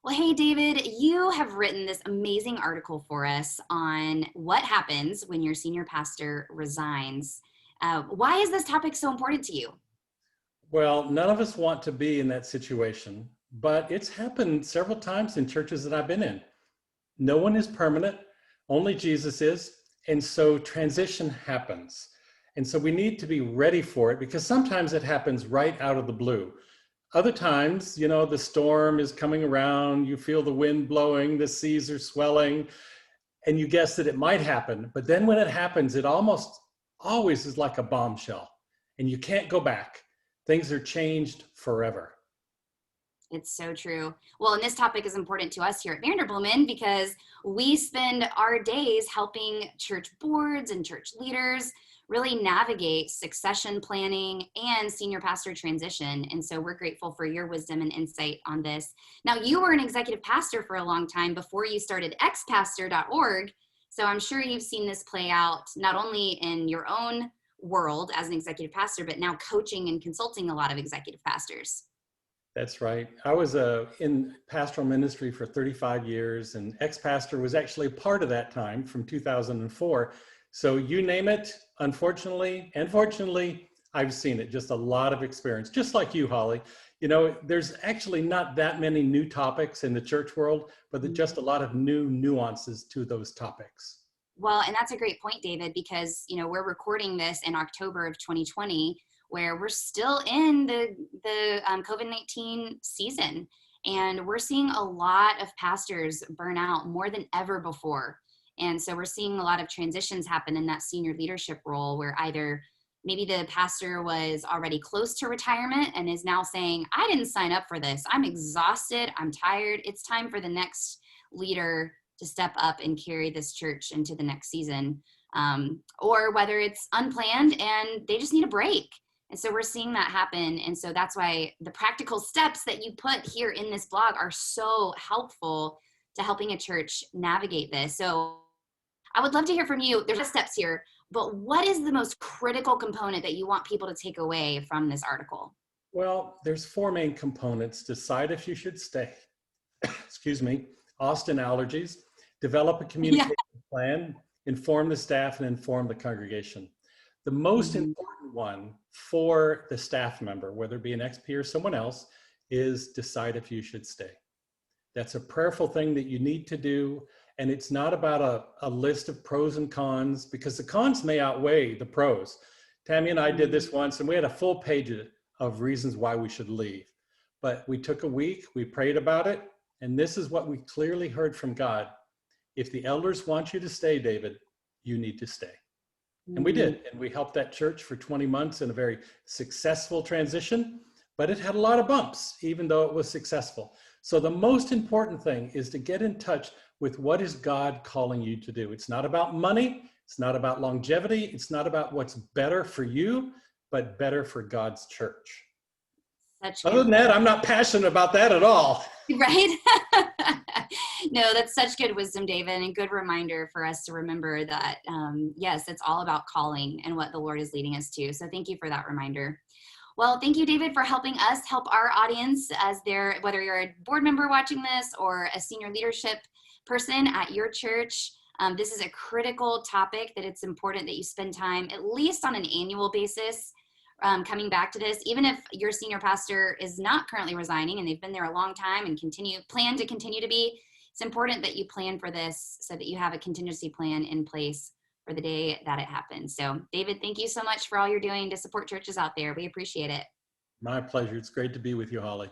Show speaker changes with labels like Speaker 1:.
Speaker 1: Well, hey, David, you have written this amazing article for us on what happens when your senior pastor resigns. Why is this topic so important to you?
Speaker 2: Well, none of us want to be in that situation, but it's happened several times in churches that I've been in. No one is permanent, only Jesus is. And so transition happens. And so we need to be ready for it because sometimes it happens right out of the blue. Other times, the storm is coming around, you feel the wind blowing, the seas are swelling, and you guess that it might happen. But then when it happens, it almost always is like a bombshell, and you can't go back. Things are changed forever.
Speaker 1: It's so true. Well, and this topic is important to us here at Vanderbloemen because we spend our days helping church boards and church leaders really navigate succession planning and senior pastor transition. And so we're grateful for your wisdom and insight on this. Now, you were an executive pastor for a long time before you started XPastor.org. So I'm sure you've seen this play out not only in your own world as an executive pastor, but now coaching and consulting a lot of executive pastors.
Speaker 2: That's right. I was in pastoral ministry for 35 years, and ex-pastor was actually part of that time from 2004. So you name it, unfortunately and fortunately, I've seen it. Just a lot of experience, just like you, Holly. There's actually not that many new topics in the church world, but there's just a lot of new nuances to those topics.
Speaker 1: Well, and that's a great point, David, because, we're recording this in October of 2020, where we're still in the COVID-19 season. And we're seeing a lot of pastors burn out more than ever before. And so we're seeing a lot of transitions happen in that senior leadership role where either maybe the pastor was already close to retirement and is now saying, I didn't sign up for this. I'm exhausted. I'm tired. It's time for the next leader to step up and carry this church into the next season. Or whether it's unplanned and they just need a break. And so we're seeing that happen. And so that's why the practical steps that you put here in this blog are so helpful to helping a church navigate this. So I would love to hear from you. There's steps here, but what is the most critical component that you want people to take away from this article?
Speaker 2: Well, there's four main components. Decide if you should stay. Excuse me. Austin allergies. Develop a communication plan. Inform the staff and inform the congregation. The most important one for the staff member, whether it be an XP or someone else, is decide if you should stay. That's a prayerful thing that you need to do. And it's not about a list of pros and cons, because the cons may outweigh the pros. Tammy and I did this once, and we had a full page of reasons why we should leave. But we took a week, we prayed about it, and this is what we clearly heard from God. If the elders want you to stay, David, you need to stay. And we did, and we helped that church for 20 months in a very successful transition, but it had a lot of bumps, even though it was successful. So the most important thing is to get in touch with what is God calling you to do. It's not about money, it's not about longevity, it's not about what's better for you, but better for God's church. Other than that, I'm not passionate about that at all.
Speaker 1: Right? No, that's such good wisdom, David, and good reminder for us to remember that, yes, it's all about calling and what the Lord is leading us to. So thank you for that reminder. Well, thank you, David, for helping us help our audience whether you're a board member watching this or a senior leadership person at your church. This is a critical topic that it's important that you spend time, at least on an annual basis, coming back to this. Even if your senior pastor is not currently resigning and they've been there a long time and plan to continue to be, it's important that you plan for this so that you have a contingency plan in place for the day that it happens. So David, thank you so much for all you're doing to support churches out there. We appreciate it.
Speaker 2: My pleasure. It's great to be with you, Holly.